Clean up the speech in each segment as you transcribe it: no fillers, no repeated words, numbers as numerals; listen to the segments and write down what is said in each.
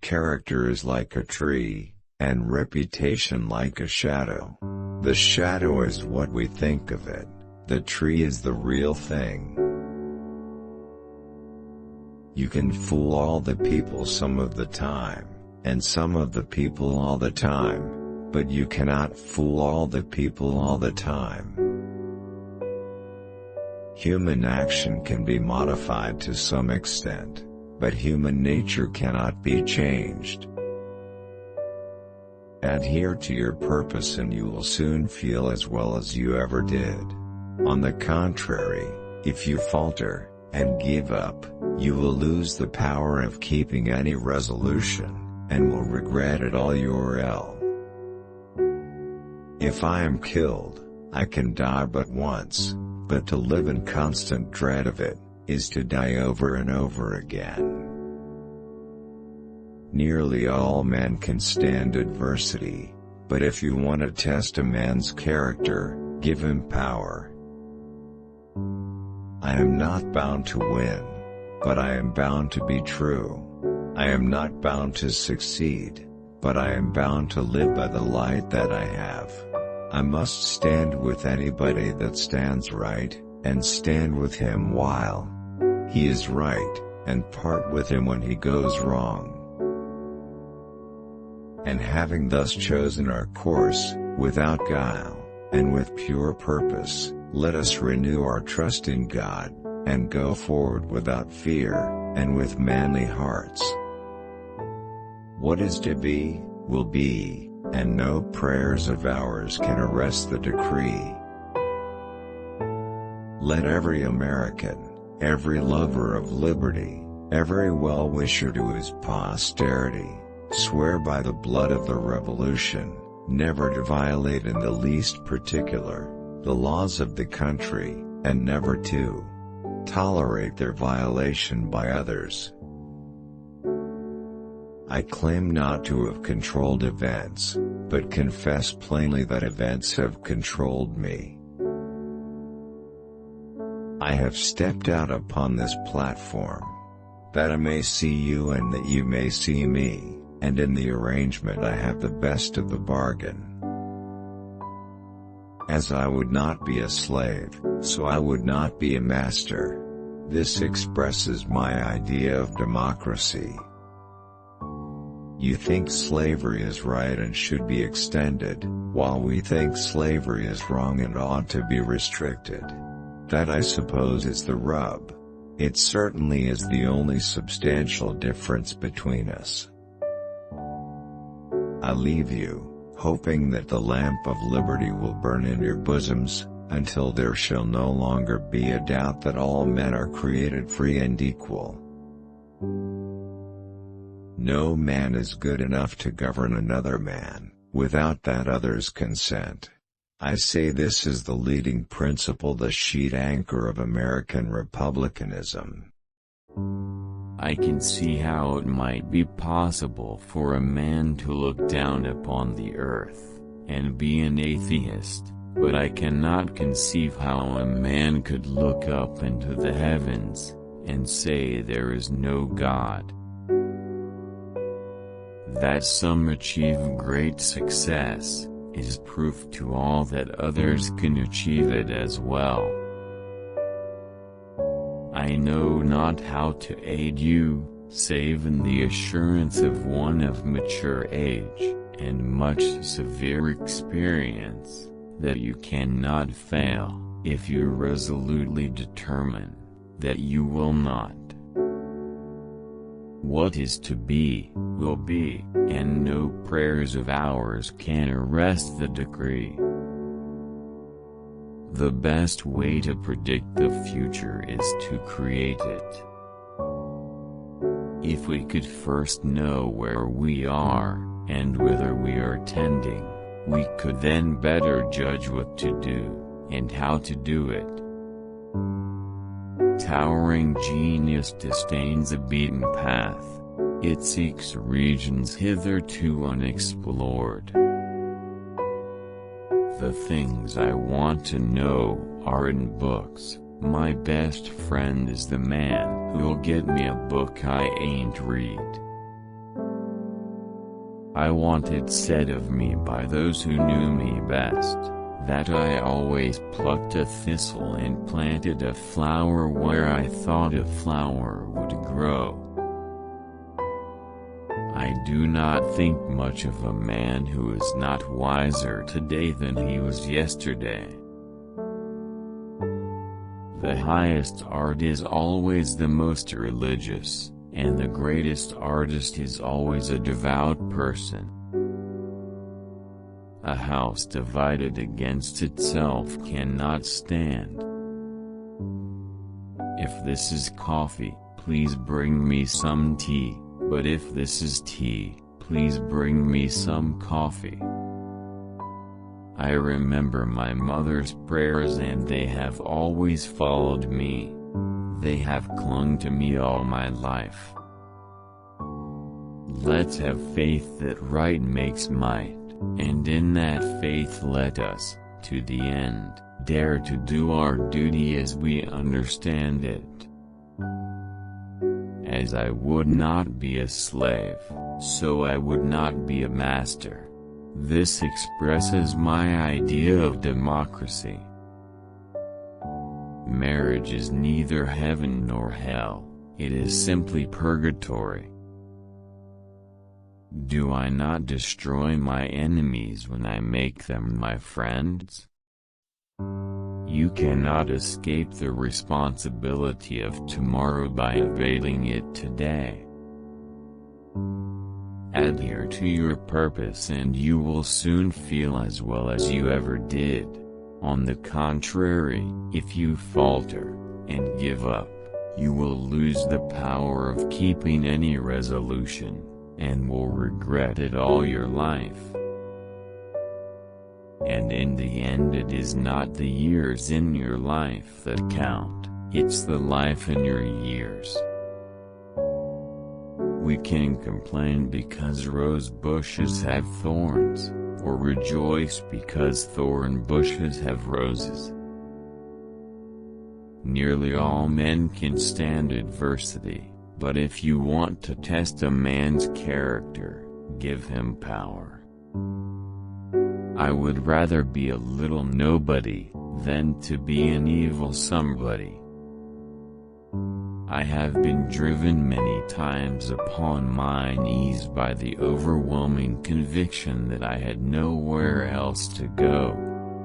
character is like a tree, and reputation like a shadow. The shadow is what we think of it, the tree is the real thing. You can fool all the people some of the time, and some of the people all the time, but you cannot fool all the people all the time. Human action can be modified to some extent, but human nature cannot be changed. Adhere to your purpose and you will soon feel as well as you ever did. On the contrary, if you falter, and give up, you will lose the power of keeping any resolution, and will regret it all your life. If I am killed, I can die but once, but to live in constant dread of it, is to die over and over again. Nearly all men can stand adversity, but if you want to test a man's character, give him power. I am not bound to win, but I am bound to be true. I am not bound to succeed, but I am bound to live by the light that I have. I must stand with anybody that stands right, and stand with him while he is right, and part with him when he goes wrong. And having thus chosen our course, without guile, and with pure purpose, let us renew our trust in God, and go forward without fear, and with manly hearts. What is to be, will be, and no prayers of ours can arrest the decree. Let every American, every lover of liberty, every well-wisher to his posterity, swear by the blood of the Revolution, never to violate in the least particular the laws of the country, and never to tolerate their violation by others. I claim not to have controlled events, but confess plainly that events have controlled me. I have stepped out upon this platform, that I may see you and that you may see me, and in the arrangement I have the best of the bargain. As I would not be a slave, so I would not be a master. This expresses my idea of democracy. You think slavery is right and should be extended, while we think slavery is wrong and ought to be restricted. That, I suppose, is the rub. It certainly is the only substantial difference between us. I leave you, hoping that the lamp of liberty will burn in your bosoms, until there shall no longer be a doubt that all men are created free and equal. No man is good enough to govern another man, without that other's consent. I say this is the leading principle, the sheet anchor of American republicanism. I can see how it might be possible for a man to look down upon the earth, and be an atheist, but I cannot conceive how a man could look up into the heavens, and say there is no God. That some achieve great success, is proof to all that others can achieve it as well. I know not how to aid you, save in the assurance of one of mature age, and much severe experience, that you cannot fail, if you resolutely determine, that you will not. What is to be, will be, and no prayers of ours can arrest the decree. The best way to predict the future is to create it. If we could first know where we are, and whither we are tending, we could then better judge what to do, and how to do it. Towering genius disdains a beaten path. It seeks regions hitherto unexplored. The things I want to know are in books. My best friend is the man who'll get me a book I ain't read. I want it said of me by those who knew me best, that I always plucked a thistle and planted a flower where I thought a flower would grow. I do not think much of a man who is not wiser today than he was yesterday. The highest art is always the most religious, and the greatest artist is always a devout person. A house divided against itself cannot stand. If this is coffee, please bring me some tea, but if this is tea, please bring me some coffee. I remember my mother's prayers and they have always followed me. They have clung to me all my life. Let's have faith that right makes might, and in that faith let us, to the end, dare to do our duty as we understand it. As I would not be a slave, so I would not be a master. This expresses my idea of democracy. Marriage is neither heaven nor hell, it is simply purgatory. Do I not destroy my enemies when I make them my friends? You cannot escape the responsibility of tomorrow by evading it today. Adhere to your purpose and you will soon feel as well as you ever did. On the contrary, if you falter, and give up, you will lose the power of keeping any resolution, and will regret it all your life. And in the end it is not the years in your life that count, it's the life in your years. We can complain because rose bushes have thorns, or rejoice because thorn bushes have roses. Nearly all men can stand adversity, but if you want to test a man's character, give him power. I would rather be a little nobody, than to be an evil somebody. I have been driven many times upon my knees by the overwhelming conviction that I had nowhere else to go.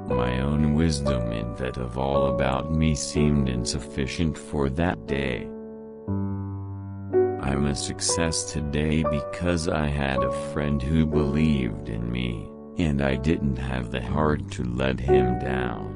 My own wisdom and that of all about me seemed insufficient for that day. I'm a success today because I had a friend who believed in me, and I didn't have the heart to let him down.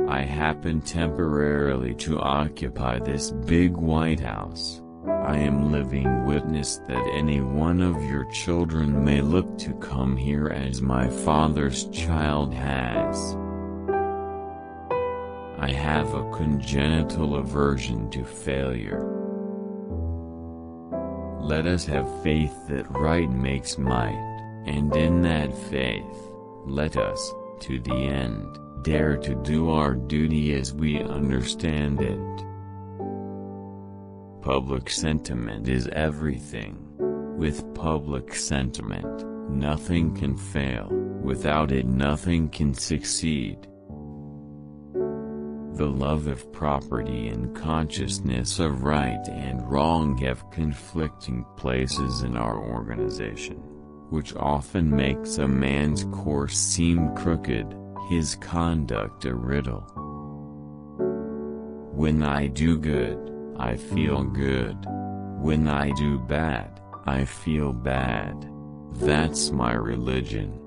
I happen temporarily to occupy this big White House. I am living witness that any one of your children may look to come here as my father's child has. I have a congenital aversion to failure. Let us have faith that right makes might, and in that faith, let us, to the end, dare to do our duty as we understand it. Public sentiment is everything. With public sentiment, nothing can fail, without it nothing can succeed. The love of property and consciousness of right and wrong have conflicting places in our organization, which often makes a man's course seem crooked, his conduct a riddle. When I do good, I feel good. When I do bad, I feel bad. That's my religion.